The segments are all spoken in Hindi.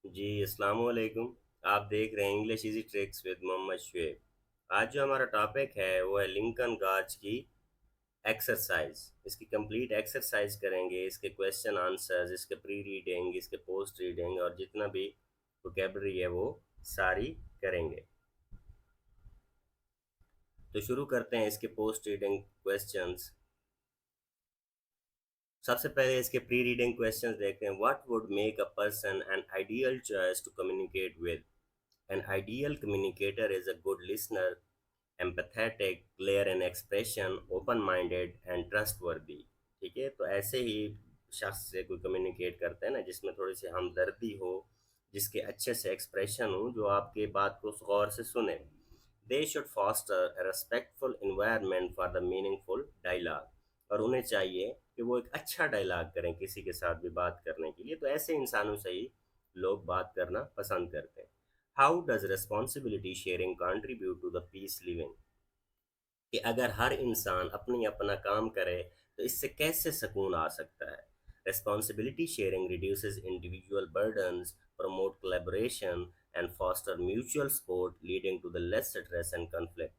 जी, अस्सलाम वालेकुम। आप देख रहे हैं English easy tricks with Mohammad Shuaib. आज जो हमारा टॉपिक है वो है लिंकन गार्ज की एक्सरसाइज। इसकी कंप्लीट एक्सरसाइज करेंगे, इसके क्वेश्चन आंसर्स, इसके प्री रीडिंग, इसके पोस्ट रीडिंग और जितना भी वोकेबलरी है वो सारी करेंगे। तो शुरू करते हैं इसके पोस्ट रीडिंग क्वेश्चंस। सबसे पहले इसके प्री रीडिंग क्वेश्चंस देखते हैं। What would make a person an ideal choice to communicate with? An ideal communicator is a good listener, empathetic, clear in expression, open-minded and trustworthy। ठीक है, तो ऐसे ही शख्स से कोई कम्युनिकेट करते हैं ना जिसमें थोड़ी सी हमदर्दी हो, जिसके अच्छे से एक्सप्रेशन हो, जो आपके बात को गौर से सुने। They should foster a respectful environment for the meaningful dialogue। और उन्हें चाहिए कि वो एक अच्छा डायलॉग करें किसी के साथ भी बात करने के लिए। तो ऐसे इंसानों से ही लोग बात करना पसंद करते हैं। How does responsibility sharing contribute to the peace living? कि अगर हर इंसान अपनी अपना काम करे तो इससे कैसे सुकून आ सकता है? Responsibility sharing reduces individual burdens, promote collaboration and foster mutual support leading to the less stress and conflict.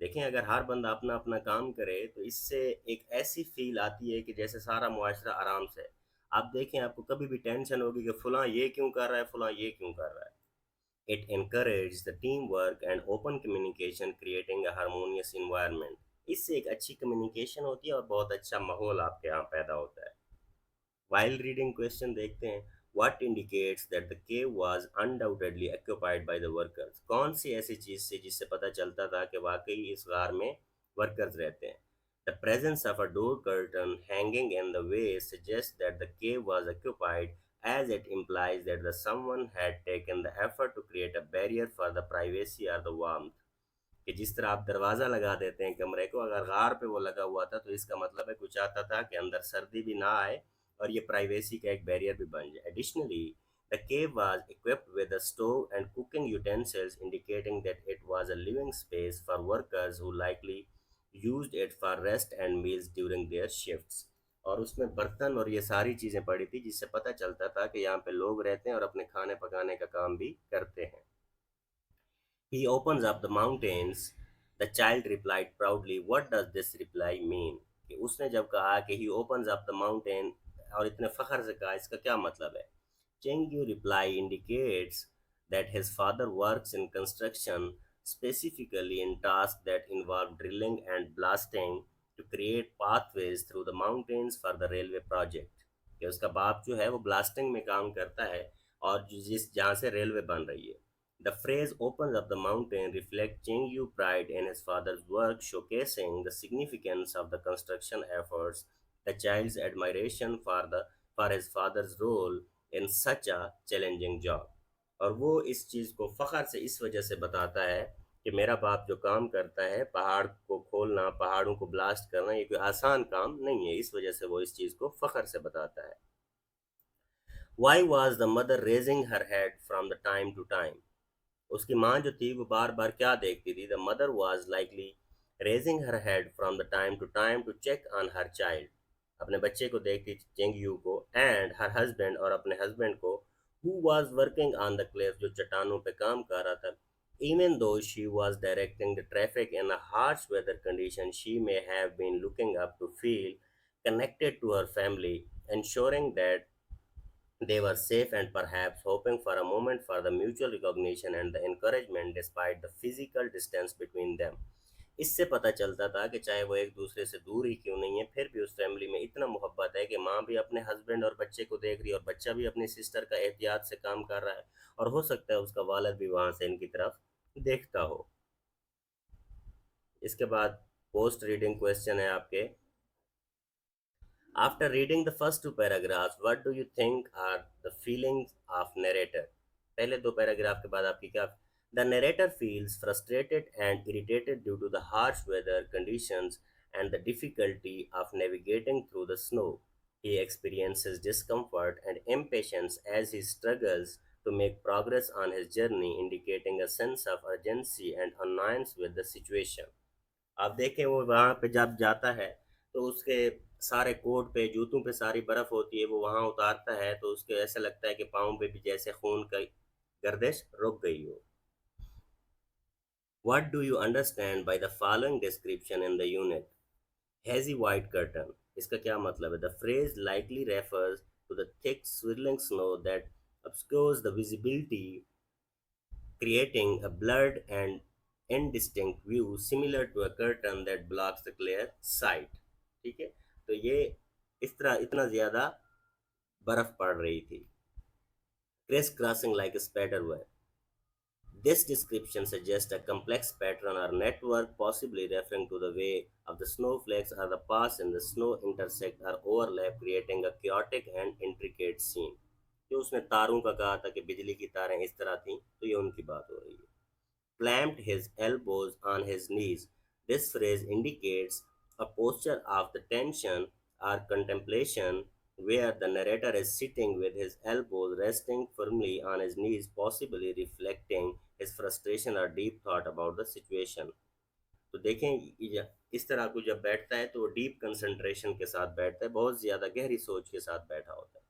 देखें, अगर हर बंदा अपना अपना काम करे तो इससे एक ऐसी फील आती है कि जैसे सारा मुआशरा आराम से है। आप देखें, आपको कभी भी टेंशन होगी कि फलां ये क्यों कर रहा है, फलां ये क्यों कर रहा है। It encourages the teamwork and open communication, creating a harmonious environment। इससे एक अच्छी कम्युनिकेशन होती है और बहुत अच्छा माहौल आपके यहाँ पैदा होता है। While reading question देखते हैं। What indicates that the cave was undoubtedly occupied by the workers? कौन सी ऐसी चीज़ थी जिससे पता चलता था कि वाकई इस गार में वर्कर्स रहते हैं? The presence of a door curtain hanging in the way suggests that the cave was occupied, as it implies that the someone had taken the effort to create a barrier for the privacy or the warmth। कि जिस तरह आप दरवाज़ा लगा देते हैं कमरे को, अगर गार पे वो लगा हुआ था तो इसका मतलब है कुछ चाहता था कि अंदर सर्दी भी ना आए और ये प्राइवेसी का एक बैरियर भी बन जाए। Additionally, the cave was equipped with a stove and cooking utensils, indicating that it was a living space for workers who likely used it for rest and meals during their shifts. और उसमें बर्तन और ये सारी चीज़ें पड़ी थी जिससे पता चलता था कि यहाँ पे लोग रहते हैं और अपने खाने पकाने का काम भी करते हैं। He opens up the mountains. The child replied proudly, "What does this reply mean?" कि उसने जब कहा कि he opens up the mountain और इतने फख्र से कहा, इसका क्या मतलब है? Chengyu reply indicates that his father works in construction, specifically in tasks that involve drilling and blasting to create pathways through the mountains for the railway project। कि उसका बाप जो है वो ब्लास्टिंग में काम करता है और जिस जहाँ से रेलवे बन रही है। The phrase "opens up the mountain" reflects Chengyu pride in his father's work, showcasing the significance of the construction efforts, the child's admiration for his father's role in such a challenging job। और वो इस चीज़ को फ़ख्र से इस वजह से बताता है कि मेरा बाप जो काम करता है, पहाड़ को खोलना, पहाड़ों को ब्लास्ट करना, ये कोई आसान काम नहीं है। इस वजह से वो इस चीज़ को फ़ख्र से बताता है। Why was the mother raising her head from the time to time? उसकी माँ जो थी वो बार बार क्या देखती थी? The mother was likely raising her head from the time to check on her child. अपने बच्चे को देखती थी, चेंगयू को, एंड हर हस्बैंड और अपने हस्बैंड को, who was working on the Cliff, जो चट्टानों पे काम कर रहा था। Even though she was directing the traffic in a harsh weather condition, she may have been looking up to feel connected to her family, ensuring that they were safe and perhaps hoping for a moment for the mutual recognition and the encouragement despite the physical distance between them। इससे पता चलता था कि चाहे वो एक दूसरे से दूर ही क्यों नहीं है, फिर भी उस फैमिली में इतना मोहब्बत है कि माँ भी अपने हस्बैंड और बच्चे को देख रही है और बच्चा भी अपनी सिस्टर का एहतियात से काम कर रहा है, और हो सकता है उसका वालिद भी वहाँ से इनकी तरफ देखता हो। इसके बाद पोस्ट रीडिंग क्वेश्चन है आपके। After reading the first two paragraphs, what do you think are the feelings of narrator? पहले दो पैराग्राफ के बाद आपकी क्या? The narrator feels frustrated and irritated due to the harsh weather conditions and the difficulty of navigating through the snow. He experiences discomfort and impatience as he struggles to make progress on his journey, indicating a sense of urgency and annoyance with the situation। आप देखें, वो वहाँ पे जब जाता है तो उसके सारे कोट पे जूतों पे सारी बर्फ होती है, वो वहां उतारता है तो उसके ऐसा लगता है कि पाँव पे भी जैसे खून का गर्दिश रुक गई हो। What do you understand by the following description in the unit? Hazy white curtain. इसका क्या मतलब है? The phrase likely refers to the thick swirling snow that obscures the visibility, creating a blurred and indistinct view similar to a curtain that blocks the clear sight. ठीक है, तो ये इस तरह इतना ज़्यादा बर्फ पड़ रही थी, criss crossing like a spider web. This description suggests a complex pattern or network, possibly referring to the way of the snowflakes or the paths in the snow intersect or overlap, creating a chaotic and intricate scene. जो उसने तारों का कहा था कि बिजली की तारें इस तरह थीं, तो ये उनकी बात हो रही है। Clamped his elbows on his knees. This phrase indicates a posture of the tension or contemplation where the narrator is sitting with his elbows resting firmly on his knees, possibly reflecting his frustration or deep thought about the situation. तो देखें, इस तरह को जब बैठता है तो वो डीप कंसंट्रेशन के साथ बैठता है, बहुत ज़्यादा गहरी सोच के साथ बैठा होता है।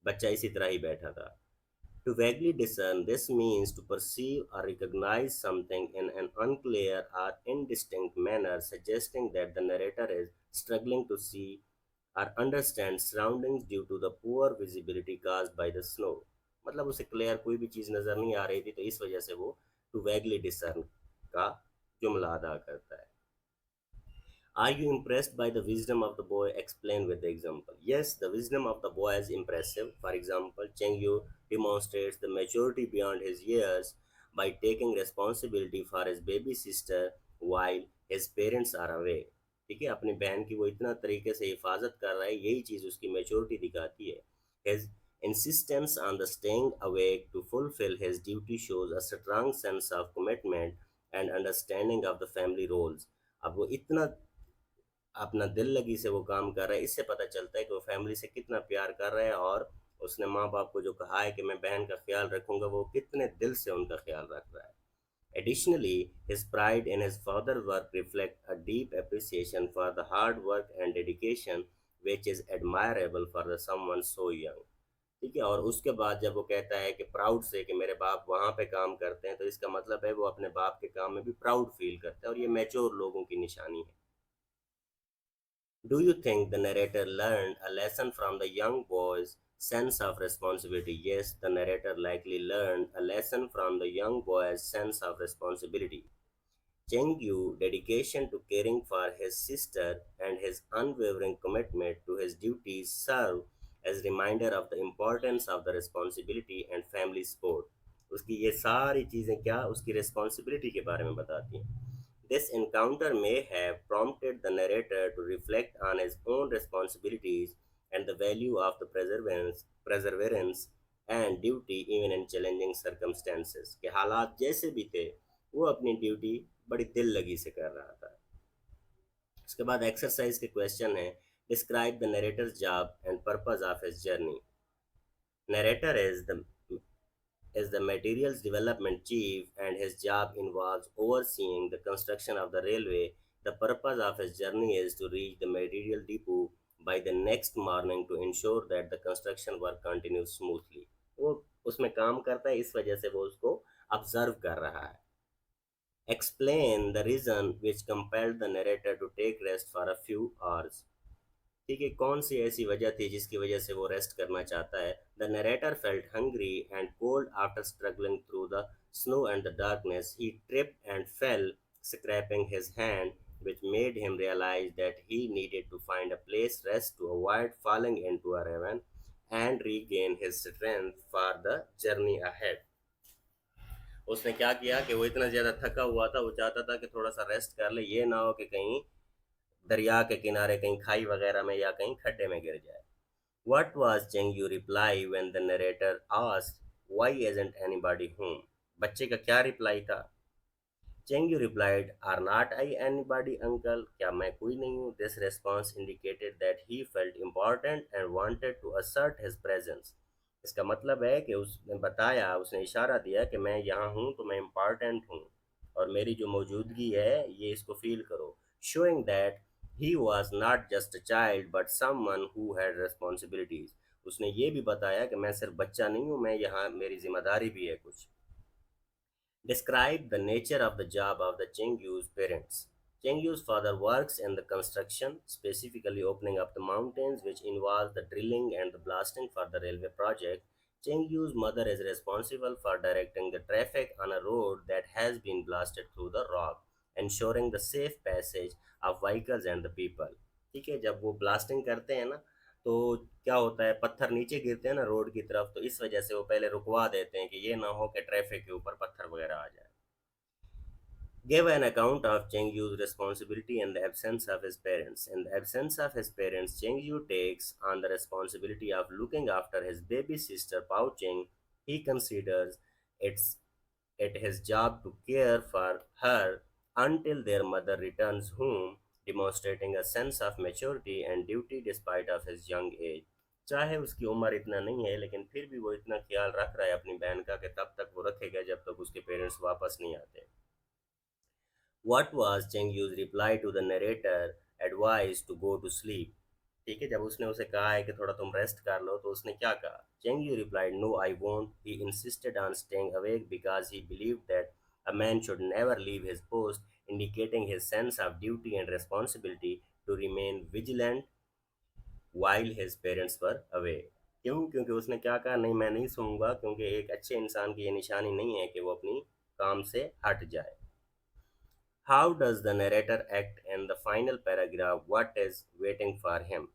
बच्चा इसी तरह ही बैठा था। To vaguely discern, this means to perceive or recognize something in an unclear or indistinct manner, suggesting that the narrator is struggling to see or understand surroundings due to the poor visibility caused by the snow. मतलब उसे क्लियर कोई भी चीज़ नज़र नहीं आ रही थी, तो इस वजह से वो टू वैगली डिसर्न का जुमला अदा करता है। Are you impressed by the wisdom of the boy? Explain with the example. Yes, the wisdom of the boy is impressive. For example, Cheng Yu demonstrates the maturity beyond his years by taking responsibility for his baby sister while his parents are away. ठीक है, अपनी बहन की वो इतना तरीके से हिफाजत कर रहा है, यही चीज़ उसकी मेच्योरिटी दिखाती है। His insistence on the staying awake to fulfill his duty shows a strong sense of commitment and understanding of the family roles. अब वो इतना अपना दिल लगी से वो काम कर रहा है, इससे पता चलता है कि वो फैमिली से कितना प्यार कर रहा है, और उसने माँ बाप को जो कहा है कि मैं बहन का ख्याल रखूंगा, वो कितने दिल से उनका ख्याल रख रहा है। Additionally, his pride in his father's work reflects a deep appreciation for the hard work and dedication which is admirable for the someone so young. ठीक है, और उसके बाद जब वो कहता है कि प्राउड से कि मेरे बाप वहाँ पे काम करते हैं, तो इसका मतलब है वो अपने बाप के काम में भी प्राउड फील करता है, और ये मैच्योर लोगों की निशानी है। Do you think the narrator learned a lesson from the young boy's sense of responsibility? Yes, the narrator likely learned a lesson from the young boy's sense of responsibility. Cheng Yu's dedication to caring for his sister and his unwavering commitment to his duties serve as reminder of the importance of the responsibility and family support. उसकी ये सारी चीज़ें क्या उसकी रिस्पॉन्सिबिलिटी के बारे में बताती हैं। This encounter may have prompted the narrator to reflect on his own responsibilities and the value of the perseverance and duty even in challenging circumstances. कि हालात जैसे भी थे, वो अपनी ड्यूटी बड़ी दिल लगी से कर रहा था। उसके बाद एक्सरसाइज के क्वेश्चन है, describe the narrator's job and purpose of his journey. Narrator is the materials development chief, and his job involves overseeing the construction of the railway. The purpose of his journey is to reach the material depot by the next morning to ensure that the construction work continues smoothly. वो उसमें काम करता है, इस वजह से वो उसको ऑब्जर्व कर रहा है। Explain the reason which compelled the narrator to take rest for a few hours. ठीक है, कौन सी ऐसी वजह थी जिसकी वजह से वो रेस्ट करना चाहता है। The narrator felt hungry and cold after struggling through the snow and the darkness. He tripped and fail, scraping his hand, which made him realize that he needed to find a place rest to avoid falling into a ravine and regain his strength for the journey ahead. उसने क्या किया कि वो इतना ज़्यादा थका हुआ था, वो चाहता था कि थोड़ा सा रेस्ट कर ले, ये ना हो कि कहीं दरिया के किनारे कहीं खाई वगैरह में या कहीं खड्डे में गिर जाए। What was Chengyu reply when the narrator asked, Why isn't anybody home? बच्चे का क्या रिप्लाई था? Chengyu replied, Are not I anybody, uncle? क्या मैं कोई नहीं हूँ? This response indicated that he felt important and wanted to assert his presence. इसका मतलब है कि उसने बताया, उसने इशारा दिया कि मैं यहाँ हूँ तो मैं इम्पॉर्टेंट हूँ, और मेरी जो मौजूदगी है ये इसको फील करो। Showing that He was not just a child but someone who had responsibilities. उसने ये भी बताया कि मैं सिर्फ बच्चा नहीं हूँ, मैं यहाँ मेरी जिम्मेदारी भी है कुछ. Describe the nature of the job of the Chengyu's parents. Chengyu's father works in the construction, specifically opening up the mountains, which involves the drilling and the blasting for the railway project. Chengyu's mother is responsible for directing the traffic on a road that has been blasted through the rock, ensuring the safe passage of vehicles and the people. ठीक है, जब वो ब्लास्टिंग करते हैं ना, तो क्या होता है, पत्थर नीचे गिरते हैं ना रोड की तरफ, तो इस वजह से वो पहले रुकवा देते हैं कि ये ना हो कि ट्रैफिक के ऊपर पत्थर वगैरह आ जाए. Gave an account of Cheng Yu's responsibility in the absence of his parents. In the absence of his parents, Cheng Yu takes on the responsibility of looking after his baby sister Pao Cheng. He considers it's it his job to care for her until their mother returns home, demonstrating a sense of maturity and duty despite of his young age. चाहे उसकी उम्र इतना नहीं है, लेकिन फिर भी वो इतना ख्याल रख रहा है अपनी बहन का कि तब तक वो रखेगा जब तक उसके पेरेंट्स वापस नहीं आते. What was Cheng Yu's reply to the narrator advice to go to sleep? ठीक है, जब उसने उसे कहा है कि थोड़ा तुम रेस्ट कर लो, तो उसने क्या कहा? Cheng Yu replied, "No, I won't." He insisted on staying awake because he believed that a man should never leave his post, indicating his sense of duty and responsibility to remain vigilant while his parents were away. क्यों? क्योंकि उसने क्या कहा, नहीं मैं नहीं सोऊंगा, क्योंकि एक अच्छे इंसान की ये निशानी नहीं है कि वो अपनी काम से हट जाए. How does the narrator act in the final paragraph? What is waiting for him?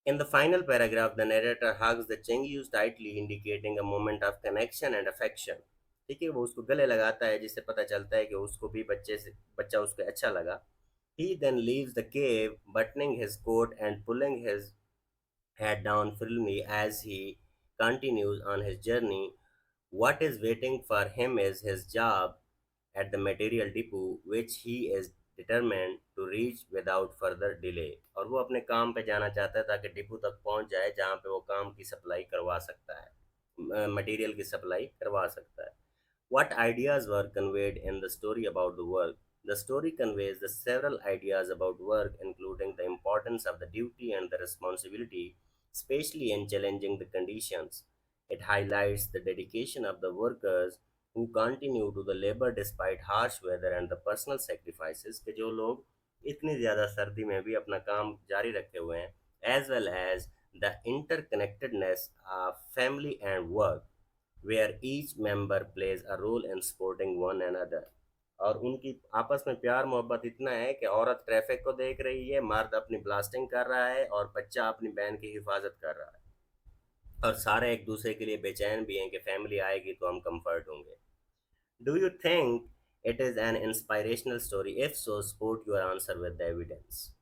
In the final paragraph, the narrator hugs the Chengyus tightly, indicating a moment of connection and affection. ठीक है, वो उसको गले लगाता है जिससे पता चलता है कि उसको भी बच्चा उसको अच्छा लगा. He then leaves the cave, buttoning his coat and pulling his head down firmly as he continues on his journey. What is waiting for him is his job at the material depot, which he is determined to reach without further delay. और वो अपने काम पे जाना चाहता है ताकि डिपो तक पहुंच जाए जहां पे वो काम की सप्लाई करवा सकता है, मटेरियल की सप्लाई करवा सकता है. What ideas were conveyed in the story about the work? The story conveys the several ideas about work, including the importance of the duty and the responsibility, especially in challenging the conditions. It highlights the dedication of the workers who continue to the labor despite harsh weather and the personal sacrifices के जो लोग इतनी ज़्यादा सर्दी में भी अपना काम जारी रखे हुए हैं, as well as the interconnectedness of family and work where each member plays a role in supporting one another. और उनकी आपस में प्यार मोहब्बत इतना है कि औरत ट्रैफिक को देख रही है, मर्द अपनी ब्लास्टिंग कर रहा है और बच्चा अपनी बहन की हिफाजत कर रहा है, और सारे एक दूसरे के लिए बेचैन भी हैं कि फैमिली आएगी तो हम कंफर्ट होंगे. Do you think it is an inspirational story? If so, support your answer with the evidence.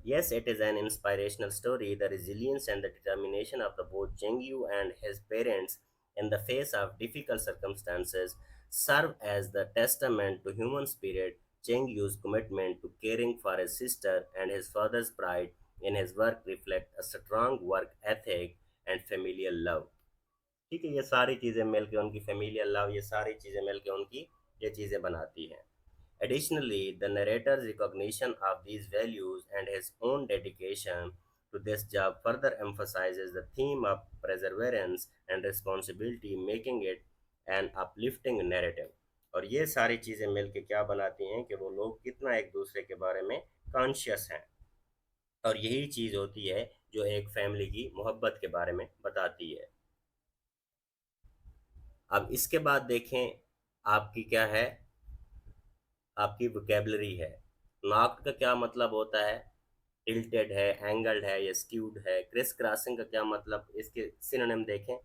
Yes, it is an inspirational story. The resilience and the determination of the both Chengyu and his parents in the face of difficult circumstances serve as the testament to human spirit. Chengyu's commitment to caring for his sister and his father's pride in his work reflect a strong work ethic and familial love. ठीक है, ये सारी चीज़ें मिलकर उनकी familial love, ये सारी चीज़ें मिलकर उनकी ये चीज़ें बनाती हैं. Additionally, the narrator's recognition of these values and his own dedication to this job further emphasizes the theme of perseverance and responsibility, making it an uplifting narrative. और ये सारी चीज़ें मिलके क्या बनाती हैं कि वो लोग कितना एक दूसरे के बारे में कॉन्शियस हैं, और यही चीज़ होती है जो एक फैमिली की मोहब्बत के बारे में बताती है. अब इसके बाद देखें आपकी क्या है, आपकी वोकेबलरी है. नॉक्ड का क्या मतलब होता है? टिल्टेड है, एंगल्ड है या स्क्यूड है. क्रिस क्रॉसिंग का क्या मतलब, इसके सिनोनिम देखें.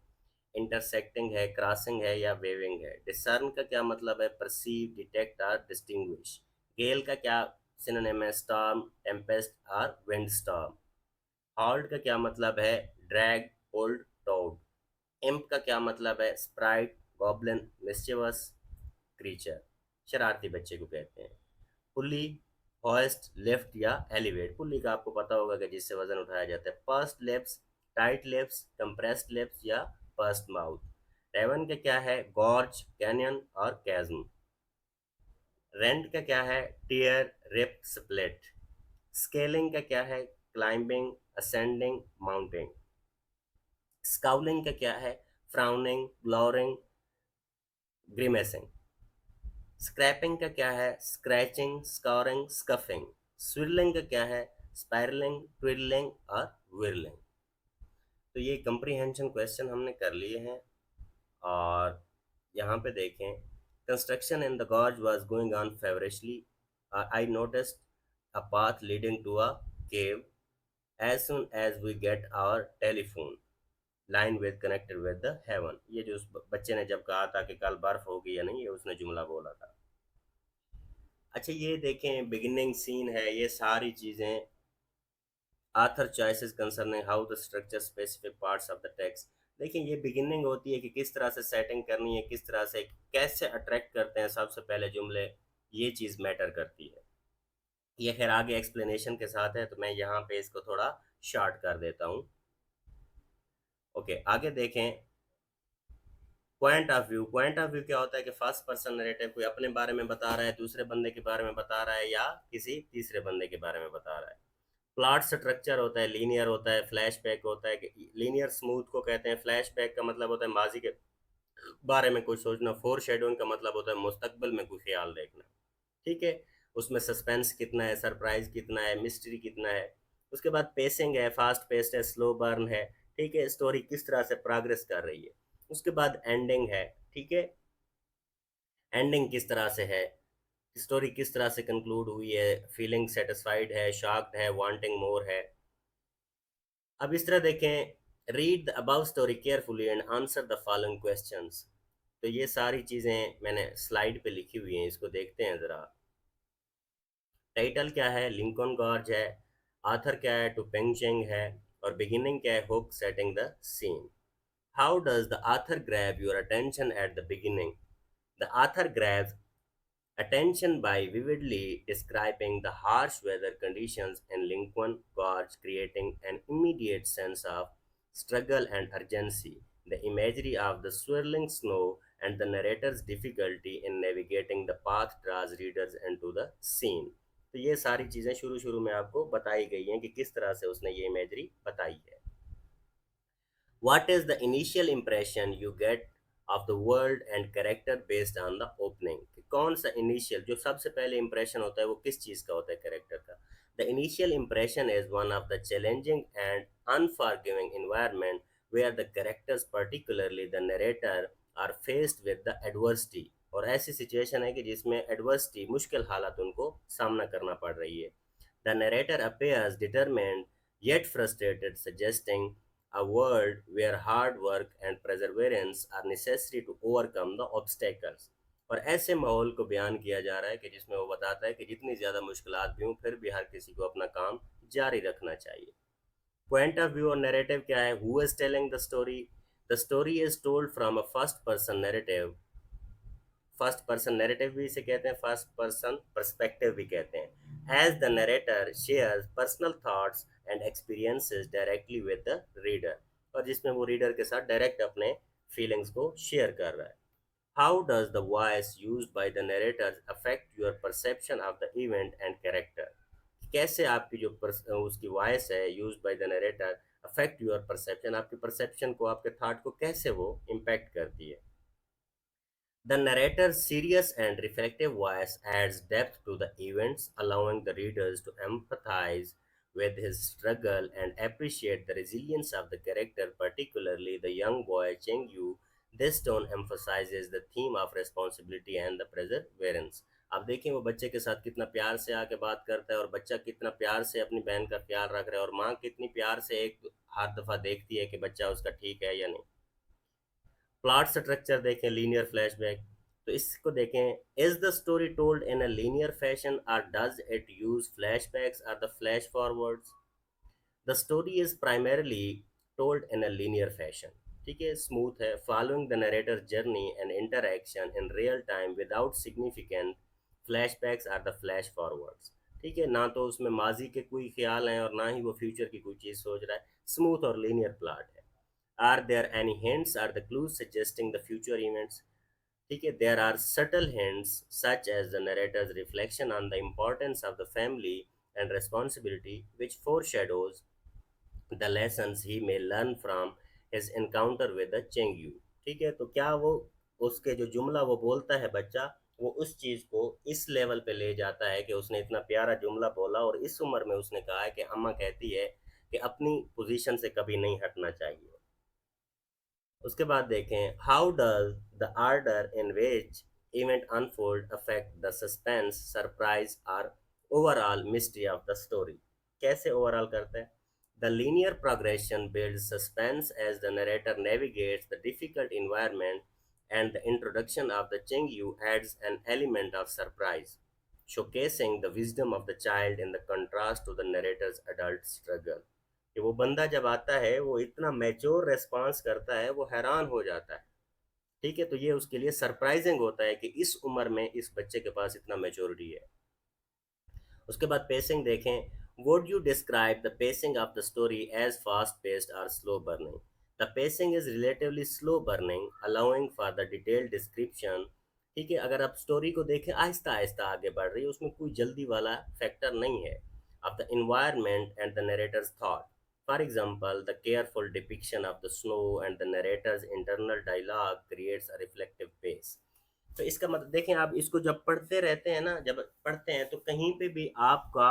इंटरसेक्टिंग है, क्रॉसिंग है या वेविंग है. डिसर्न का क्या मतलब है? परसीव, डिटेक्ट और डिस्टिंग्विश. गेल का क्या सिनोनिम है? स्टॉर्म, टेम्पेस्ट और विंड स्टॉर्म. हॉल्ड का क्या मतलब है? Drag, pulled, toad. इम्प का क्या मतलब है? स्प्राइट, गॉब्लिन, मिस्चिवस क्रीचर, शरारती बच्चे को कहते हैं. पुली, होस्ट, लिफ्ट या एलिवेट. पुली का आपको पता होगा कि जिससे वजन उठाया जाता है. Pursued lips, tight lips, compressed lips या पर्स्ड माउथ. रेवन का क्या है? गॉर्ज, कैनियन और कैज्म. रेंट का क्या है? Tier, rib, split. स्केलिंग का क्या है? Climbing, ascending, mounting. स्काउलिंग का क्या है? फ्राउनिंग, ग्लोरिंग, ग्रीमेसिंग। स्क्रैपिंग का क्या है? Scratching, scoring, स्कफिंग। स्विरलिंग का क्या है? स्पायरलिंग, ट्विडलिंग और विरलिंग। तो ये कंप्रीहेंशन क्वेश्चन हमने कर लिए हैं। और यहाँ पे देखें, construction in the gorge was going on feverishly, I noticed a path leading to a cave as soon as we get our telephone line with connected with the heaven। ये जो उस बच्चे ने जब कहा था कि कल बर्फ होगी या नहीं, ये उसने जुमला बोला था। अच्छा ये देखें, बिगिनिंग सीन है, ये सारी चीज़ें author choices concerning how the structure specific parts of the text. देखिए ये बिगिनिंग होती है कि किस तरह से सेटिंग करनी है, किस तरह से कैसे अट्रैक्ट करते हैं सबसे पहले जुमले, ये चीज़ मैटर करती है। ये खैर आगे एक्सप्लेनेशन के साथ है, तो मैं यहाँ पे इसको थोड़ा शॉर्ट कर देता हूँ। ओके आगे देखें, point of view. Point of view क्या होता है कि फर्स्ट पर्सन नरेटिव कोई अपने बारे में बता रहा है, दूसरे बंदे के बारे में बता रहा है, या किसी तीसरे बंदे के बारे में बता रहा है। प्लॉट स्ट्रक्चर होता है, लीनियर होता है, फ्लैशबैक होता है। लीनियर स्मूथ को कहते हैं। फ्लैशबैक का मतलब होता है माजी के बारे में कुछ सोचना। फोर शेडोइंग का मतलब होता है मुस्तकबिल में कोई ख्याल देखना। ठीक है, उसमें सस्पेंस कितना है, सरप्राइज कितना है, मिस्ट्री कितना है। उसके बाद पेसिंग है, फास्ट पेस्ट है, स्लो बर्न है। ठीक है, स्टोरी किस तरह से प्रोग्रेस कर रही है। उसके बाद एंडिंग है। ठीक है, एंडिंग किस तरह से है, स्टोरी किस तरह से कंक्लूड हुई है, फीलिंग सेटिस्फाइड है, शॉक्ड है, वांटिंग मोर है। अब इस तरह देखें, read the above story carefully and answer the following questions. तो ये सारी चीज़ें मैंने स्लाइड पे लिखी हुई हैं, इसको देखते हैं ज़रा। टाइटल क्या है? लिंकन गॉर्ज है। आथर क्या है? टू पेंगचेंग है। और बिगिनिंग क्या है? Hook setting the scene. How does the author grab your attention at the beginning? The author grabs attention by vividly describing the harsh weather conditions in Lincoln Gorge, creating an immediate sense of struggle and urgency. The imagery of the swirling snow and the narrator's difficulty in navigating the path draws readers into the scene। तो ये सारी चीज़ें शुरू शुरू में आपको बताई गई हैं कि किस तरह से उसने ये इमेजरी बताई है। What is the initial impression you get of the world and character based on the opening? कि कौन सा initial, जो सबसे पहले impression होता है वो किस चीज़ का होता है, character का। The initial impression is one of the challenging and unforgiving environment where the characters, particularly the narrator, are faced with the adversity। और ऐसी सिचुएशन है कि जिसमें एडवर्सिटी, मुश्किल हालात उनको सामना करना पड़ रही है। The narrator appears determined yet frustrated, suggesting a world where hard work and perseverance are necessary to overcome the obstacles। और ऐसे माहौल को बयान किया जा रहा है कि जिसमें वो बताता है कि जितनी ज़्यादा मुश्किलात भी हों फिर भी हर किसी को अपना काम जारी रखना चाहिए। पॉइंट ऑफ व्यू और नैरेटिव क्या है? Who is telling the story? The story is told from a first person narrative. First person narrative भी इसे कहते हैं, फर्स्ट पर्सन पर्सपेक्टिव भी कहते हैं। As the narrator shares personal thoughts and experiences directly with the reader. और जिसमें वो रीडर के साथ डायरेक्ट अपने फीलिंग्स को शेयर कर रहा है। How does the voice use by the narrator affect your perception of the event and character? कैसे आपकी जो उसकी वॉइस है use by the narrator affect your perception, आपके परसेप्शन को, आपके थॉट को कैसे वो इम्पैक्ट करती है। The narrator's serious and reflective voice adds depth to the events, allowing the readers to empathize with his struggle and appreciate the resilience of the character, particularly the young boy Cheng Yu। This tone emphasizes the theme of responsibility and the perseverance। अब देखें वो बच्चे के साथ कितना प्यार से आके बात करता है, और बच्चा कितना प्यार से अपनी बहन का ख्याल रख रहा है, और माँ कितनी प्यार से एक हर दफ़ा देखती है कि बच्चा उसका ठीक है या नहीं। प्लॉट स्ट्रक्चर देखें, लीनियर फ्लैशबैक। तो इसको देखें, is the story told in a linear fashion और डज इट यूज फ्लैशबैक्स और the flash forwards? The story is primarily told in a linear fashion. ठीक है, स्मूथ है, following the narrator journey and interaction in real time without significant flashbacks और द फ्लैश फॉरवर्ड्स। ठीक है, ना तो उसमें माजी के कोई ख्याल हैं और ना ही वो फ्यूचर की कोई चीज़ सोच रहा है। स्मूथ और लीनियर प्लॉट है। Are there any hints or the clues suggesting the future events? ठीक है, there are subtle hints such as the narrator's reflection on the importance of the family and responsibility, which foreshadows the lessons he may learn from his encounter with the Chengyu। ठीक है, तो क्या वो उसके जो जुमला वो बोलता है बच्चा, वो उस चीज को इस लेवल पे ले जाता है कि उसने इतना प्यारा जुमला बोला और इस उम्र में उसने कहा है कि अम्मा कहती है कि अपनी पोजीशन से कभी नहीं हटना चाहिए। उसके बाद देखें, how does the order in which event unfold affect the suspense, surprise और overall mystery of the story. कैसे ओवरऑल करते हैं? The linear progression builds suspense as the narrator navigates the difficult environment, and the introduction of the Chengyu adds an element of surprise, showcasing the wisdom of the child in the contrast to the narrator's adult struggle। कि वो बंदा जब आता है वो इतना मैच्योर रेस्पॉन्स करता है, वो हैरान हो जाता है। ठीक है, तो ये उसके लिए सरप्राइजिंग होता है कि इस उम्र में इस बच्चे के पास इतना मैच्योरिटी है। उसके बाद पेसिंग देखें, would you describe the pacing of the story as fast paced और slow burning? The pacing is relatively slow burning, allowing for the detailed description. ठीक है, अगर आप स्टोरी को देखें आहिस्ता आहिस्ता आगे बढ़ रही है, उसमें कोई जल्दी वाला फैक्टर नहीं है। Of the environment and the narrator's thought, for example the careful depiction of the snow and the narrator's internal dialogue creates a reflective pace. तो इसका मतलब देखें, आप इसको जब पढ़ते रहते हैं ना, जब पढ़ते हैं तो कहीं पे भी आपका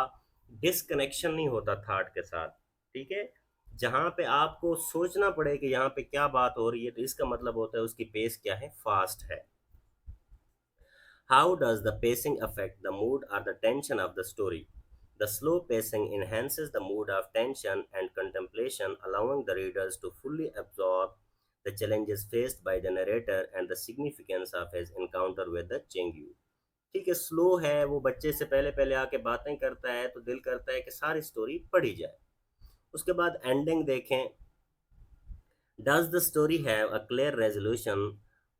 डिसकनेक्शन नहीं होता थॉट के साथ। ठीक है, जहां पे आपको सोचना पड़े कि यहाँ पे क्या बात हो रही है, तो इसका मतलब होता है उसकी पेस क्या है, फास्ट है। How does the pacing affect the mood or the tension of the story? The slow pacing enhances the mood of tension and contemplation, allowing the readers to fully absorb the challenges faced by the narrator and the significance of his encounter with the Chengyu। ठीक है, स्लो है, वो बच्चे से पहले पहले आके बातें करता है, तो दिल करता है कि सारी स्टोरी पढ़ी जाए। उसके बाद एंडिंग देखें, does the story have a clear resolution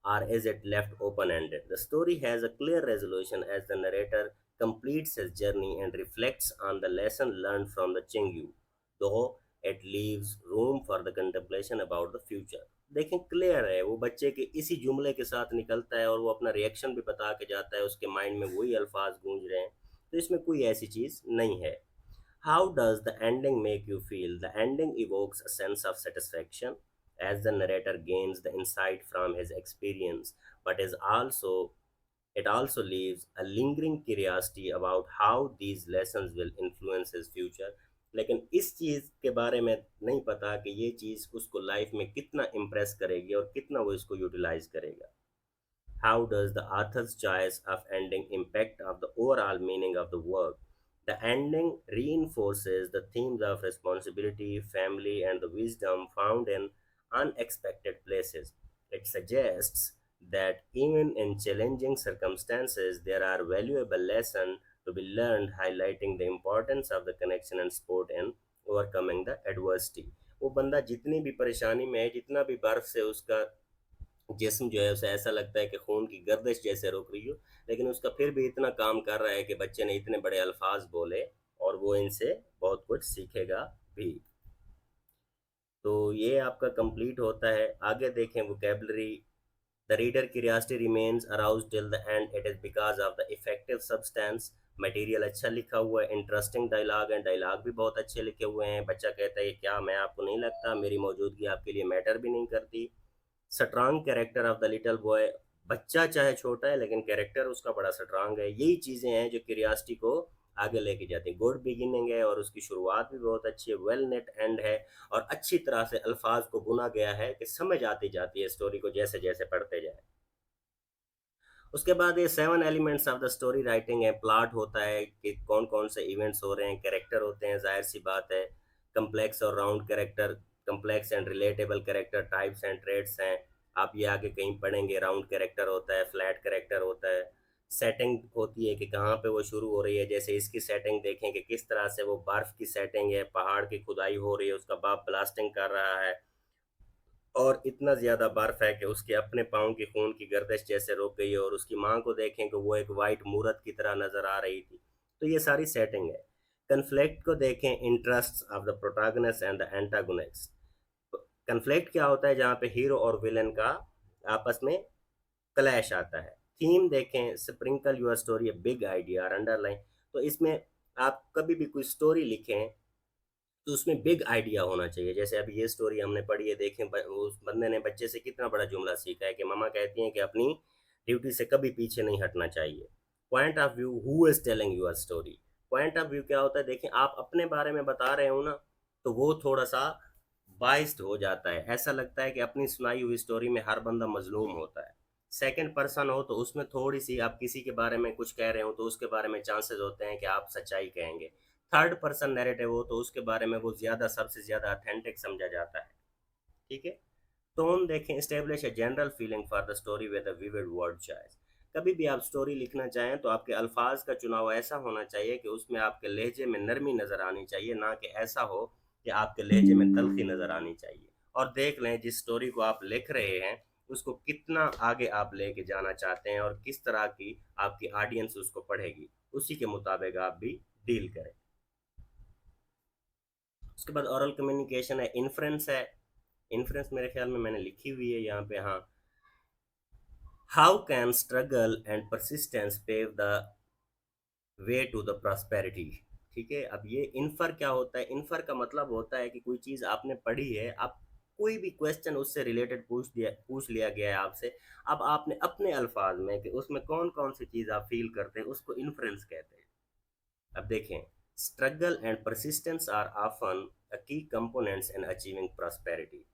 or is it left open ended? The story has a clear resolution as the narrator completes his journey and reflects on the lesson learned from the Chengyu, though it leaves room for the contemplation about the future। देखें, क्लियर है, वो बच्चे के इसी जुमले के साथ निकलता है और वो अपना रिएक्शन भी बता के जाता है, उसके माइंड में वही अल्फाज गूंज रहे हैं, तो इसमें कोई ऐसी चीज़ नहीं है। How does the ending make you feel? The ending evokes a sense of satisfaction as the narrator gains the insight from his experience, but is also it also leaves a lingering curiosity about how these lessons will influence his future। लेकिन इस चीज़ के बारे में नहीं पता कि ये चीज़ उसको लाइफ में कितना इम्प्रेस करेगी और कितना वो इसको यूटिलाइज करेगा। How does the author's choice of ending impact of the overall meaning of the work? The ending reinforces the themes of responsibility, family, and the wisdom found in unexpected places. It suggests that even in challenging circumstances, there are valuable lessons to be learned, highlighting the importance of the connection and support in overcoming the adversity। वो बंदा जितनी भी परेशानी में है, जितना भी बर्फ से उसका जिस्म जो है उसे ऐसा लगता है कि खून की गर्दिश जैसे रुक रही हो, लेकिन उसका फिर भी इतना काम कर रहा है कि बच्चे ने इतने बड़े अल्फाज बोले और वो इनसे बहुत कुछ सीखेगा भी। तो ये आपका कंप्लीट होता है। आगे देखें vocabulary, the reader curiosity remains aroused till the end, it is because of the effective substance. Material अच्छा लिखा हुआ है, इंटरेस्टिंग डायलॉग एंड डायलॉग भी बहुत अच्छे लिखे हुए हैं। बच्चा कहता है क्या मैं आपको नहीं लगता, मेरी मौजूदगी आपके लिए मैटर भी नहीं करती। Strong character of the little boy, बच्चा चाहे छोटा है लेकिन कैरेक्टर उसका बड़ा स्ट्रांग है। यही चीज़ें हैं जो क्यूरियोसिटी को आगे लेके जाती हैं। गुड बिगिनिंग है और उसकी शुरुआत भी बहुत अच्छी है। वेल नेट एंड है और अच्छी तरह से अल्फाज को बुना गया है कि समझ आती जाती है स्टोरी को जैसे जैसे पढ़ते जाए। उसके बाद ये 7 elements of the story writing है। प्लॉट होता है कि कौन कौन से इवेंट्स हो रहे हैं, कैरेक्टर होते हैं, जाहिर सी बात है कम्प्लेक्स और round character, complex and relatable character types and traits हैं। आप ये आगे कहीं पढ़ेंगे। राउंड कैरेक्टर होता है, फ्लैट कैरेक्टर होता है। सेटिंग होती है कि कहाँ पे वो शुरू हो रही है, जैसे इसकी सेटिंग देखें कि किस तरह से वो बर्फ़ की सेटिंग है, पहाड़ की खुदाई हो रही है, उसका बाप ब्लास्टिंग कर रहा है और इतना ज़्यादा बर्फ है कि उसके अपने पाँव की खून की गर्दिश जैसे रुक गई है और उसकी माँ को देखें कि वो एक वाइट मूरत की तरह नज़र आ रही थी। तो ये सारी सेटिंग है। कन्फ्लिक्ट को देखें, interest of the protagonist and the antagonist. Conflict क्या होता है, जहाँ पे हीरो और विलन का आपस में क्लैश आता है। थीम देखें, sprinkle your story a big idea और अंडरलाइन। तो इसमें आप कभी भी कोई स्टोरी लिखें तो उसमें बिग आइडिया होना चाहिए। जैसे अभी ये स्टोरी हमने पढ़ी है, देखें उस बंदे ने बच्चे से कितना बड़ा जुमला सीखा है कि मम्मा कहती हैं कि अपनी ड्यूटी से कभी पीछे नहीं हटना चाहिए। Point of view, who is telling your story. Point of view क्या होता है, देखें आप अपने बारे में बता रहे हो ना, तो वो थोड़ा सा बाइस्ड हो जाता है, ऐसा लगता है कि अपनी सुनाई हुई स्टोरी में हर बंदा मजलूम होता है। सेकंड पर्सन हो तो उसमें थोड़ी सी आप किसी के बारे में कुछ कह रहे हो तो उसके बारे में चांसेस होते हैं कि आप सच्चाई कहेंगे। थर्ड पर्सन नैरेटिव हो तो उसके बारे में वो ज्यादा, सबसे ज्यादा अथेंटिक समझा जाता है। ठीक है। टोन देखें, establish a general feeling for the story with a vivid word choice. कभी भी आप स्टोरी लिखना चाहें तो आपके अल्फाज का चुनाव ऐसा होना चाहिए कि उसमें आपके लहजे में नरमी नजर आनी चाहिए, ना कि ऐसा हो कि आपके लहजे में तलखी नजर आनी चाहिए। और देख लें जिस स्टोरी को आप लिख रहे हैं उसको कितना आगे आप लेके जाना चाहते हैं और किस तरह की आपकी ऑडियंस उसको पढ़ेगी, उसी के मुताबिक आप भी डील करें। उसके बाद ओरल कम्युनिकेशन है, इन्फ्रेंस है। इन्फ्रेंस मेरे ख्याल में मैंने लिखी हुई है यहाँ पे, हाँ। How can struggle and persistence pave the way to the prosperity. ठीक है। अब ये इन्फर क्या होता है, इन्फर का मतलब होता है कि कोई चीज़ आपने पढ़ी है, आप कोई भी क्वेश्चन उससे रिलेटेड पूछ लिया गया है आपसे, अब आपने अपने अल्फाज में कि उसमें कौन कौन सी चीज़ आप फील करते हैं, उसको इन्फ्रेंस कहते हैं। अब देखें, struggle and persistence are often a key components in achieving prosperity.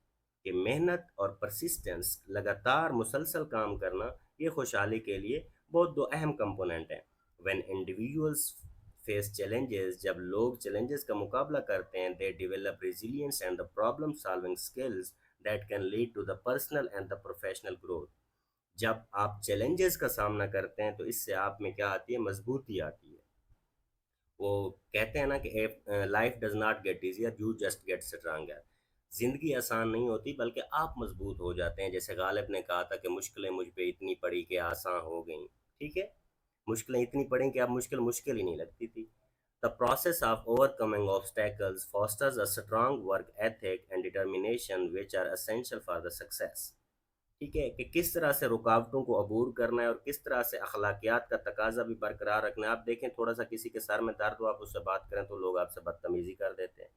कि मेहनत और परसिस्टेंस, लगातार मुसलसल काम करना, ये खुशहाली के लिए बहुत दो अहम कंपोनेंट हैं। व्हेन इंडिविजुअल्स फेस चैलेंजेस, जब लोग चैलेंजेस का मुकाबला करते हैं, they develop resilience and the problem solving skills that can lead to the personal and the professional growth. जब आप चैलेंजेस का सामना करते हैं तो इससे आप में क्या आती है, मजबूती आती है। वो कहते हैं ना कि life does not gate easier, you just get stronger. जिंदगी आसान नहीं होती बल्कि आप मजबूत हो जाते हैं। जैसे गालिब ने कहा था कि मुश्किलें मुझ पे इतनी पड़ी कि आसान हो गई। ठीक है। मुश्किलें इतनी पड़ी कि अब मुश्किल मुश्किल ही नहीं लगती थी। The process of overcoming obstacles fosters a strong work ethic and determination which are essential for the success। ठीक है, कि किस तरह से रुकावटों को अबूर करना है और किस तरह से अखलाकियात का तकाजा भी बरकरार रखना है। आप देखें, थोड़ा सा किसी के सर में दर्द हो, आप उससे बात करें तो लोग आपसे बदतमीजी कर देते हैं।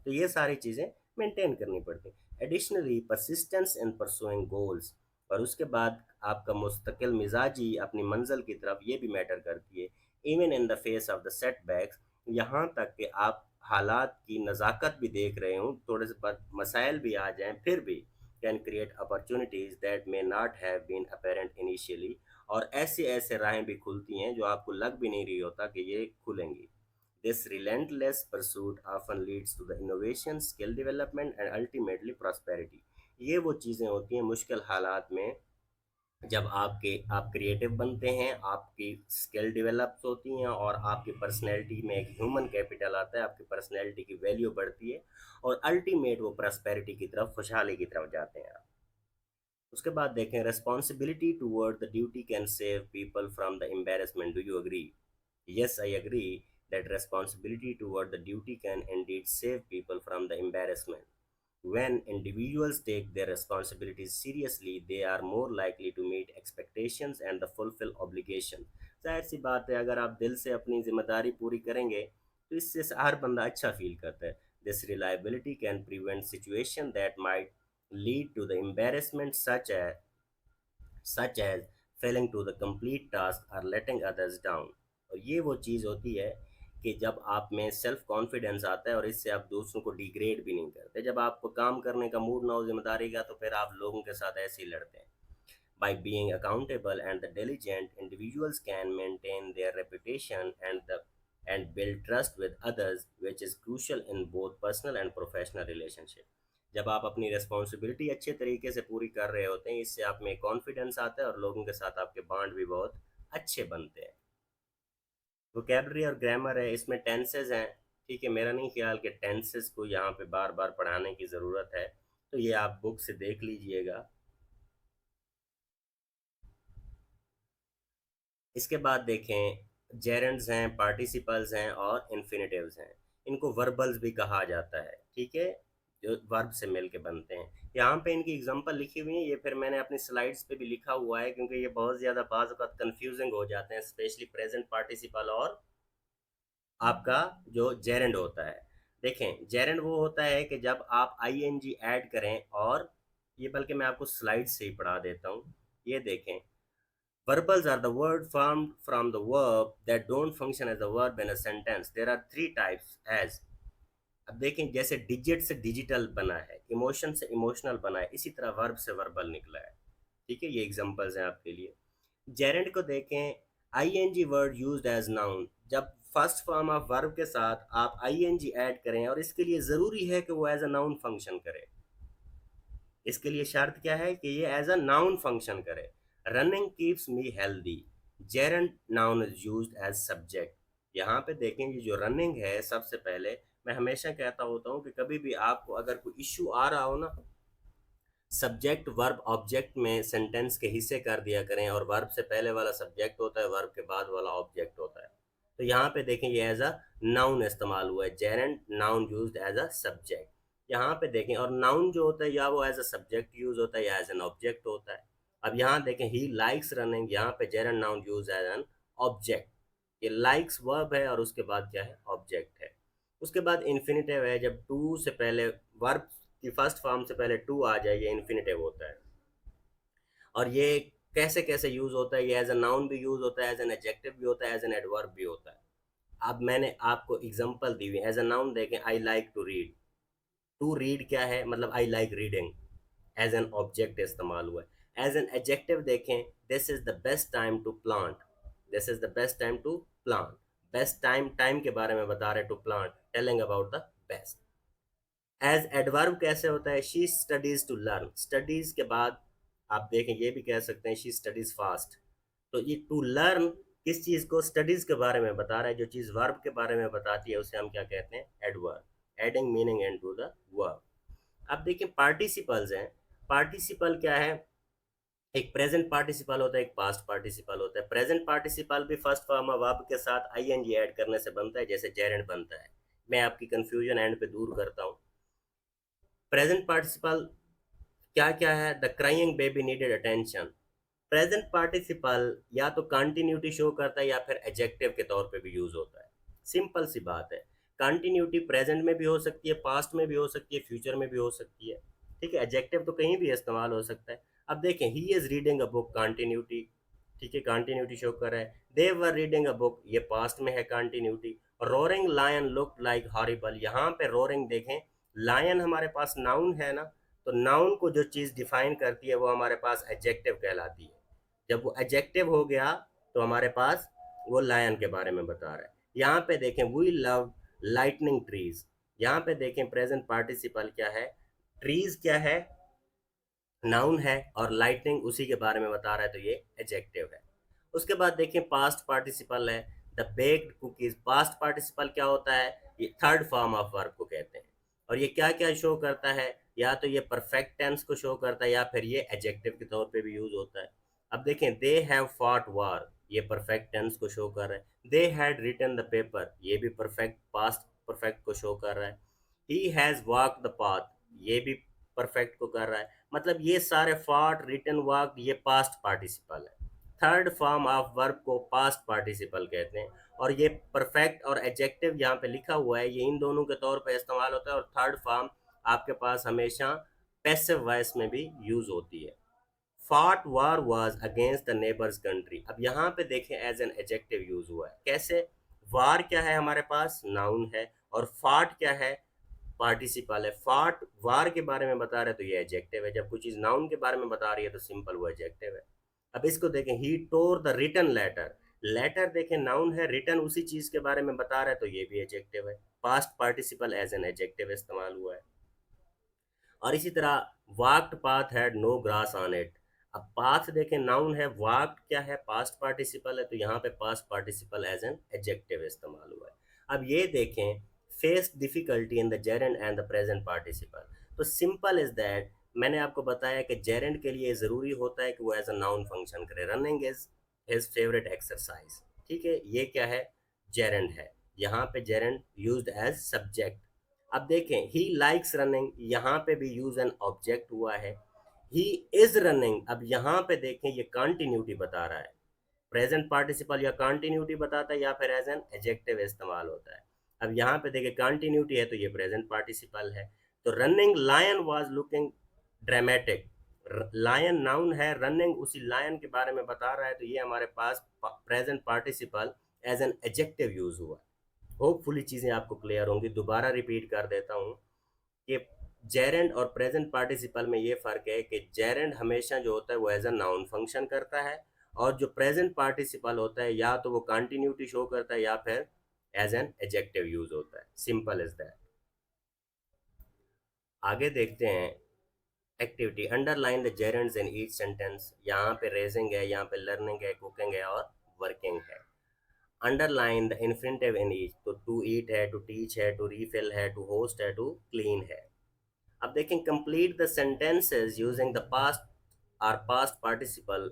तो ये सारी चीज़ें मेंटेन करनी पड़ती हैं। एडिशनली परसिस्टेंस इन परसुइंग गोल्स। और उसके बाद आपका मुस्तकिल मिजाजी अपनी मंजिल की तरफ, ये भी मैटर करती है। Even in the face of the setbacks, यहाँ तक कि आप हालात की नज़ाकत भी देख रहे हो, थोड़े से मसाइल भी आ जाएं, फिर भी can create opportunities that may not have been apparent initially. और ऐसे ऐसे राहें भी खुलती हैं जो आपको लग भी नहीं रही होता कि ये खुलेंगी। This relentless pursuit often leads to the innovation, skill development and ultimately prosperity। ये वो चीज़ें होती हैं मुश्किल हालात में, जब आप क्रिएटिव बनते हैं, आपकी स्किल डेवलप होती हैं और आपकी पर्सनैलिटी में एक ह्यूमन कैपिटल आता है, आपकी पर्सनैलिटी की वैल्यू बढ़ती है और अल्टीमेट वो प्रॉस्पेरिटी की तरफ, खुशहाली की तरफ जाते हैं आप। उसके बाद देखें, responsibility toward the duty can save people from the embarrassment, do you agree? Yes, I agree that responsibility toward the duty can indeed save people from the embarrassment. When individuals take their responsibilities seriously, they are more likely to meet expectations and the fulfill obligation। जाहिर सी बात है, अगर आप दिल से अपनी जिम्मेदारी पूरी करेंगे तो इससे हर बंदा अच्छा फील करता है। This reliability can prevent situation that might lead to the embarrassment, such as failing to the complete task or letting others down। और ये वो चीज़ होती है कि जब आप में सेल्फ कॉन्फिडेंस आता है और इससे आप दूसरों को डिग्रेड भी नहीं करते। जब आपको काम करने का मूड ना हो जिम्मेदारी का, तो फिर आप लोगों के साथ ऐसे ही लड़ते हैं। By being accountable and the diligent, individuals can maintain their reputation and build trust with others, which is crucial in both personal and professional relationship। जब आप अपनी रिस्पॉन्सिबिलिटी अच्छे तरीके से पूरी कर रहे होते हैं, इससे आप में कॉन्फिडेंस आता है और लोगों के साथ आपके बॉन्ड भी बहुत अच्छे बनते हैं। वोकेबलरी और ग्रामर है, इसमें टेंसेज हैं। ठीक है, मेरा नहीं ख्याल कि टेंसेज को यहाँ पे बार बार पढ़ाने की ज़रूरत है, तो ये आप बुक से देख लीजिएगा। इसके बाद देखें, जेरेंड्स हैं, पार्टिसिपल्स हैं और इन्फिनेटिव्स हैं। इनको वर्बल्स भी कहा जाता है। ठीक है, जो वर्ब से मिल के बनते हैं। यहाँ पे इनकी एग्जांपल लिखी हुई है, ये फिर मैंने अपनी स्लाइड्स पे भी लिखा हुआ है क्योंकि ये बहुत ज़्यादा बाज़ औक़ात कंफ्यूजिंग हो जाते हैं, स्पेशली प्रेजेंट पार्टिसिपल और आपका जो जेरेंड होता है। देखें, जेरेंड वो होता है कि जब आप आईएनजी ऐड करें, और ये बल्कि मैं आपको स्लाइड से ही पढ़ा देता हूँ। ये देखें, verbals are the word formed from the verb that don't function as a verb in a sentence. There are three types as। अब देखें, जैसे डिजिट से डिजिटल बना है, इमोशन से इमोशनल बना है, इसी तरह वर्ब से वर्बल निकला है। ठीक है, ये एग्जांपल्स हैं आपके लिए। जेरेंड को देखें, ING word used as noun. जब फर्स्ट फॉर्म ऑफ वर्ब के साथ आप आईएनजी ऐड करें, और इसके लिए ज़रूरी है कि वो एज अ नाउन फंक्शन करे। इसके लिए शर्त क्या है कि ये एज अ नाउन फंक्शन करे। Running keeps me healthy, gerund noun is used as subject. यहाँ पे देखें, ये जो रनिंग है, सबसे पहले मैं हमेशा कहता होता हूँ कि कभी भी आपको अगर कोई इश्यू आ रहा हो ना, सब्जेक्ट वर्ब ऑब्जेक्ट में सेंटेंस के हिस्से कर दिया करें, और वर्ब से पहले वाला सब्जेक्ट होता है, वर्ब के बाद वाला ऑब्जेक्ट होता है। तो यहाँ पे देखें, ये एज अ नाउन इस्तेमाल हुआ है, gerund noun used as a subject. यहाँ पे देखें, और नाउन जो होता है या वो एज अ सब्जेक्ट यूज होता है या एज एन ऑब्जेक्ट होता है। अब यहाँ देखें, ही लाइक्स रनिंग, यहाँ पे gerund noun use as an object. ये लाइक्स वर्ब है, और उसके बाद क्या है, ऑब्जेक्ट है। उसके बाद इन्फिनिटिव है, जब टू से पहले वर्ब की फर्स्ट फॉर्म से पहले टू आ जाए, ये इन्फिनिटिव होता है। और ये कैसे कैसे यूज होता है, ये एज अ नाउन भी यूज होता है, एज एन एडजेक्टिव भी होता है, एज एन एडवर्ब भी होता है। अब मैंने आपको एग्जांपल दी हुई, एज अ नाउन देखें, I like to read. To read क्या है, मतलब I like reading, as an object इस्तेमाल हुआ है। एज एन एडजेक्टिव देखें, this is the best time to plant. This is the best time to plant. Best time, time के बारे में बता रहे, to plant, telling about the best. As adverb कैसे होता है, she studies to learn. Studies के बाद आप देखें, ये भी कह सकते हैं शी स्टडीज फास्ट। तो ये टू लर्न किस चीज को, स्टडीज के बारे में बता रहा है। जो चीज वर्ब के बारे में बताती है उसे हम क्या कहते हैं, adverb, adding meaning into the verb. अब देखिए, पार्टिसिपल्स हैं। पार्टिसिपल क्या है, एक प्रेजेंट पार्टिसिपल होता है, एक पास्ट पार्टिसिपल होता है। प्रेजेंट पार्टिसिपल भी फर्स्ट फॉर्म ऑफ वर्ब के साथ आईएनजी ऐड करने से बनता है, जैसे जेरेंड बनता है। मैं आपकी कंफ्यूजन एंड पे दूर करता हूँ। प्रेजेंट पार्टिसिपल क्या क्या है, the crying baby needed attention. Present participle या तो कंटिन्यूटी शो करता है, या फिर एडजेक्टिव के तौर पे भी यूज होता है। सिंपल सी बात है। कंटिन्यूटी प्रेजेंट में भी हो सकती है, पास्ट में भी हो सकती है, फ्यूचर में भी हो सकती है। ठीक है, एडजेक्टिव तो कहीं भी इस्तेमाल हो सकता है। अब देखें, he is reading a book, continuity. ठीक है, कंटिन्यूटी शो कर रहा है। They were reading a book, ये पास्ट में है, continuity. Roaring lion look like horrible, यहाँ पे रोरिंग देखें, लायन हमारे पास नाउन है ना, तो नाउन को जो चीज़ डिफाइन करती है वो हमारे पास एडजेक्टिव कहलाती है। जब वो एडजेक्टिव हो गया, तो हमारे पास वो लायन के बारे में बता रहा है। यहाँ पे देखें, वी लव लाइटनिंग ट्रीज। यहाँ पे देखें, प्रेजेंट पार्टिसिपल क्या है, ट्रीज क्या है, नाउन है, और लाइटनिंग उसी के बारे में बता रहा है, तो ये एडजेक्टिव है। उसके बाद देखें, पास्ट पार्टिसिपल है, the baked cookies. Past participle क्या होता है, ये थर्ड फॉर्म ऑफ वर्ब को कहते हैं। और ये क्या क्या शो करता है, या तो ये परफेक्ट टेंस को शो करता है, या फिर ये एडजेक्टिव के तौर पे भी यूज होता है। अब देखें, दे हैव फॉट वार, ये परफेक्ट टेंस को शो कर रहा है। They had written the paper, ये भी परफेक्ट पास्ट परफेक्ट को शो कर रहा है। He has walk the path, ये भी परफेक्ट को कर रहा है। मतलब ये सारे फॉट, रिटन, वर्क, ये पास्ट पार्टिसिपल है। थर्ड फॉर्म ऑफ वर्ब को पास्ट पार्टिसिपल कहते हैं। और ये परफेक्ट और एडजेक्टिव यहाँ पे लिखा हुआ है, ये इन दोनों के तौर पे इस्तेमाल होता है। और थर्ड फॉर्म आपके पास हमेशा पैसिव वॉइस में भी यूज होती है। Fought war was against the neighbours country. अब यहाँ पे देखें, एज एन एडजेक्टिव यूज हुआ है। कैसे, वार क्या है, हमारे पास नाउन है, और फॉट क्या है, पार्टिसिपल है। फाट वार के बारे में बता रहे हैं, तो ये एडजेक्टिव है। जब कोई चीज नाउन के बारे में बता रही है, तो सिंपल वो एडजेक्टिव है। अब इसको देखें, he tore the written letter. Letter देखें, नाउन है, रिटन उसी चीज के बारे में बता रहा है, तो ये भी एडजेक्टिव है। Past participle as an adjective इस्तेमाल हुआ है। और इसी तरह, walked path had no grass on it. अब पाथ देखें, नाउन है, वाक्ड क्या है, पास्ट पार्टिसिपल है, तो यहाँ पे past participle as an adjective इस्तेमाल हुआ है। अब ये देखें, face difficulty in the gerund and the present participle. तो सिंपल इज दैट, मैंने आपको बताया कि जेरेंड के लिए ज़रूरी होता है कि वो एज अ नाउन फंक्शन करे। Running is his favourite exercise. ठीक है, ये क्या है, जेरेंड है। यहाँ पे जेरेंड यूज्ड एज सब्जेक्ट। अब देखें, ही लाइक्स रनिंग, यहाँ पे भी यूज एन ऑब्जेक्ट हुआ है। ही इज रनिंग, अब यहाँ पे देखें, ये कंटिन्यूटी बता रहा है। प्रेजेंट पार्टिसिपल या कंटिन्यूटी बताता है या फिर एज एन एडजेक्टिव इस्तेमाल होता है। अब यहाँ पे देखिए कंटिन्यूटी है तो ये प्रेजेंट पार्टिसिपल है। तो running lion was looking dramatic, lion noun है, रनिंग उसी लायन के बारे में बता रहा है, तो ये हमारे पास present participle as an adjective use हुआ। होपफुली चीज़ें आपको क्लियर होंगी। दोबारा रिपीट कर देता हूँ कि जेरेंड और प्रेजेंट पार्टिसिपल में ये फ़र्क है कि जेरेंड हमेशा जो होता है वो एज अ नाउन फंक्शन करता है, और जो प्रेजेंट पार्टिसिपल होता है या तो वो कंटिन्यूटी शो करता है या फिर एज एन एडजेक्टिव यूज होता है। Simple is that. आगे देखते हैं activity. Underline the gerunds in each sentence. यहाँ पे रेजिंग है, यहाँ पे लर्निंग है, कुकिंग है और वर्किंग है। Underline the infinitive in each, तो टू ईट है, टू टीच है, टू रीफिल है, टू होस्ट है, टू क्लीन है। अब देखें, complete the sentences using the past और past participle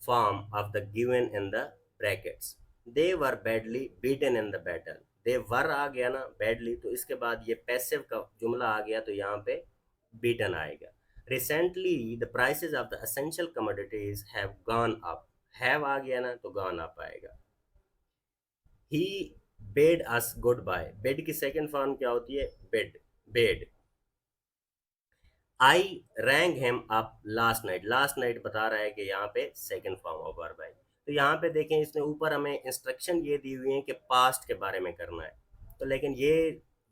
form of the given in the brackets. They were badly beaten in the battle. They were आ गया ना badly, तो इसके बाद ये पैसिव का जुमला आ गया तो यहाँ पे beaten आएगा। Recently the prices of the essential commodities have gone up. Have आ गया ना तो gone up आएगा। He bade us goodbye. Bid की सेकंड फॉर्म क्या होती है? Bid, bade। I rang him up last night. Last night बता रहा है कि यहाँ पे सेकंड फॉर्म ऑफ वर्ब है। तो यहाँ पे देखें, इसने ऊपर हमें इंस्ट्रक्शन ये दी हुई है कि पास्ट के बारे में करना है, तो लेकिन ये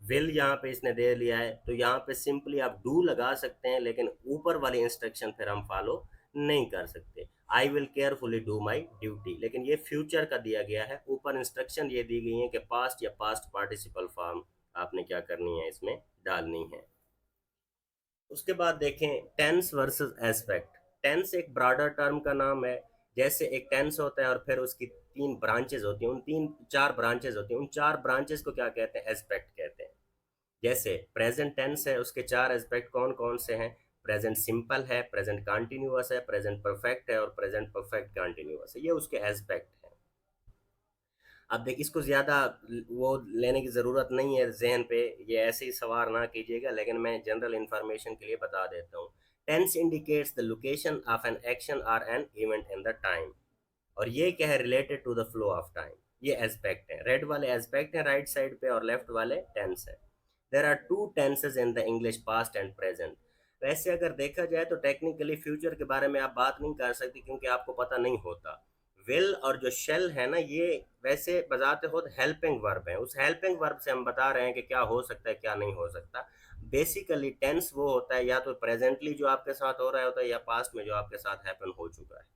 विल यहाँ पे इसने दे लिया है, तो यहाँ पे सिंपली आप डू लगा सकते हैं, लेकिन ऊपर वाली इंस्ट्रक्शन फिर हम फॉलो नहीं कर सकते। I will carefully do my duty, लेकिन ये फ्यूचर का दिया गया है। ऊपर इंस्ट्रक्शन ये दी गई है कि पास्ट या पास्ट पार्टिसिपल फॉर्म आपने क्या करनी है, इसमें डालनी है। उसके बाद देखें टेंस वर्सेस एस्पेक्ट। टेंस एक ब्रॉडर टर्म का नाम है। जैसे एक टेंस होता है और फिर उसकी तीन ब्रांचेज होती हैं, उन तीन चार ब्रांचेज होती हैं, उन चार ब्रांचेज को क्या कहते हैं? एस्पेक्ट कहते हैं। जैसे प्रेजेंट टेंस है, उसके चार एस्पेक्ट कौन कौन से हैं? प्रेजेंट सिंपल है, प्रेजेंट कंटिन्यूअस है, प्रेजेंट परफेक्ट है और प्रेजेंट परफेक्ट कंटिन्यूअस है। ये उसके एस्पेक्ट हैं। अब देख, इसको ज़्यादा वो लेने की ज़रूरत नहीं है जहन पे, ये ऐसे ही सवार ना कीजिएगा, लेकिन मैं जनरल इंफॉर्मेशन के लिए बता देता हूँ। Tense indicates the location of an action और an event in the time, और ये क्या है? Related to the flow of time. ये एस्पेक्ट है, रेड वाले एस्पेक्ट हैं राइट साइड पे और लेफ्ट वाले टेंस है। There are two tenses in the English, past and present. वैसे अगर देखा जाए तो टेक्निकली फ्यूचर के बारे में आप बात नहीं कर सकती, क्योंकि आपको पता नहीं होता। विल और जो शेल है ना, ये वैसे बजाते खुद हेल्पिंग वर्ब है। उस हेल्पिंग वर्ब से हम बता रहे हैं कि क्या हो सकता है क्या नहीं हो सकता। बेसिकली टेंस वो होता है या तो प्रेजेंटली जो आपके साथ हो रहा होता है या पास्ट में जो आपके साथ हैपन हो चुका है।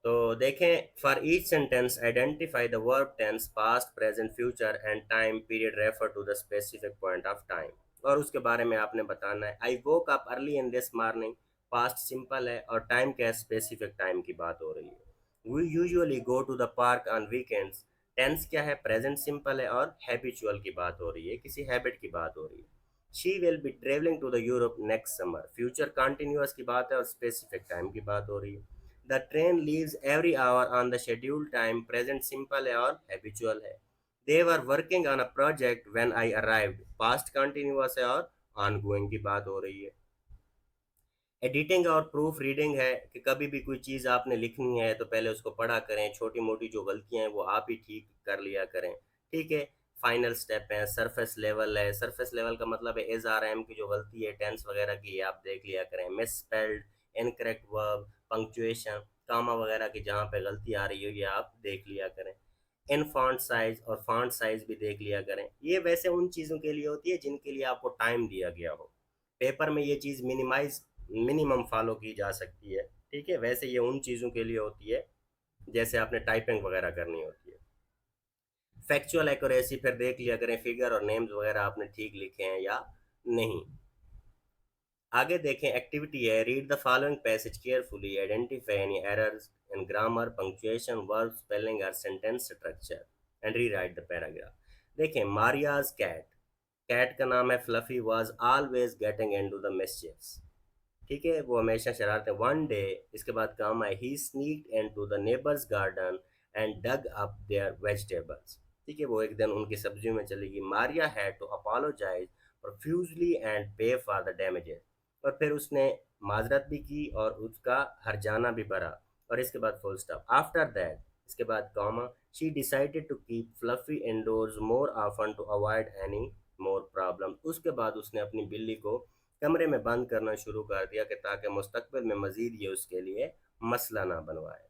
तो देखें, for each sentence identify the verb tense, past present future and time period refer to the specific point of time, और उसके बारे में आपने बताना है। I woke up early in this morning, past simple है और टाइम क्या है? स्पेसिफिक टाइम की बात हो रही है। We usually go to the park on weekends, tense क्या है? प्रेजेंट सिंपल है और हैबिचुअल की बात हो रही है, किसी हैबिट की बात हो रही है। She will be travelling to the Europe next summer, future continuous की बात है और स्पेसिफिक टाइम की बात हो रही है। The train leaves every hour on the scheduled time, present simple है और हैबिचुअल है। They were working on a project when I arrived, past continuous है और ऑनगोइंग की बात हो रही है। एडिटिंग और प्रूफ रीडिंग है कि कभी भी कोई चीज़ आपने लिखनी है तो पहले उसको पढ़ा करें, छोटी मोटी जो गलतियां हैं वो आप ही ठीक कर लिया करें। ठीक है। फाइनल स्टेप है, सरफेस लेवल है। सरफेस लेवल का मतलब है एज आर एम की जो गलती है टेंस वगैरह की, आप देख लिया करें। Misspelled, incorrect verb, punctuation, comma वगैरह की जहाँ पे गलती आ रही हो ये आप देख लिया करें। इन फॉन्ट साइज और फॉन्ट साइज भी देख लिया करें। ये वैसे उन चीज़ों के लिए होती है जिनके लिए आपको टाइम दिया गया हो। पेपर में ये चीज़ मिनिमम फॉलो की जा सकती है। ठीक है। वैसे ये उन चीज़ों के लिए होती है जैसे आपने टाइपिंग वगैरह करनी होती है। फैक्चुअल एक्यूरेसी फिर देख लिया करें, फिगर और नेम्स वगैरह आपने ठीक लिखे हैं या नहीं। आगे देखें, एक्टिविटी है। Read the following passage carefully, identify any errors in grammar, punctuation, verb spelling और sentence structure and rewrite the paragraph. देखें, मारियाज कैट, कैट का नाम है Fluffy, was always getting into the mischiefs. ठीक है, वो हमेशा शरारतें। वन डे, इसके बाद काम है, he sneaked into the neighbours garden and dug up their vegetables. ठीक है, वो एक दिन उनकी सब्जियों में चली गई। Maria had to apologise profusely and pay for the damages, और फिर उसने माजरत भी की और उसका हर्जाना भी भरा। और इसके बाद फुल स्टॉप, आफ्टर दैट, इसके बाद comma, she decided to keep fluffy indoors more often to avoid any more problem. उसके बाद उसने अपनी बिल्ली को कमरे में बंद करना शुरू कर दिया कि ताकि मुस्तकबिल में मजीद ये उसके लिए मसला ना बनवाए।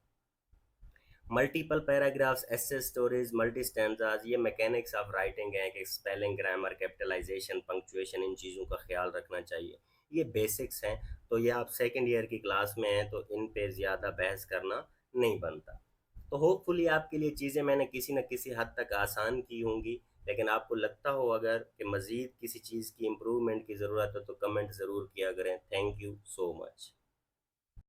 मल्टीपल पैराग्राफ्स, एसे स्टोरीज, मल्टी स्टैंजाज, ये मैकेनिक्स ऑफ राइटिंग है कि स्पेलिंग, ग्रामर, कैपिटलाइजेशन, पंक्चुएशन, इन चीज़ों का ख्याल रखना चाहिए। ये बेसिक्स हैं, तो ये आप सेकेंड ईयर की क्लास में हैं तो इन पे ज़्यादा बहस करना नहीं बनता। तो होपफुली आपके लिए चीज़ें मैंने किसी न किसी हद तक आसान की होंगी, लेकिन आपको लगता हो अगर कि मज़ीद किसी चीज़ की इम्प्रूवमेंट की ज़रूरत है तो कमेंट ज़रूर किया करें। Thank you so much.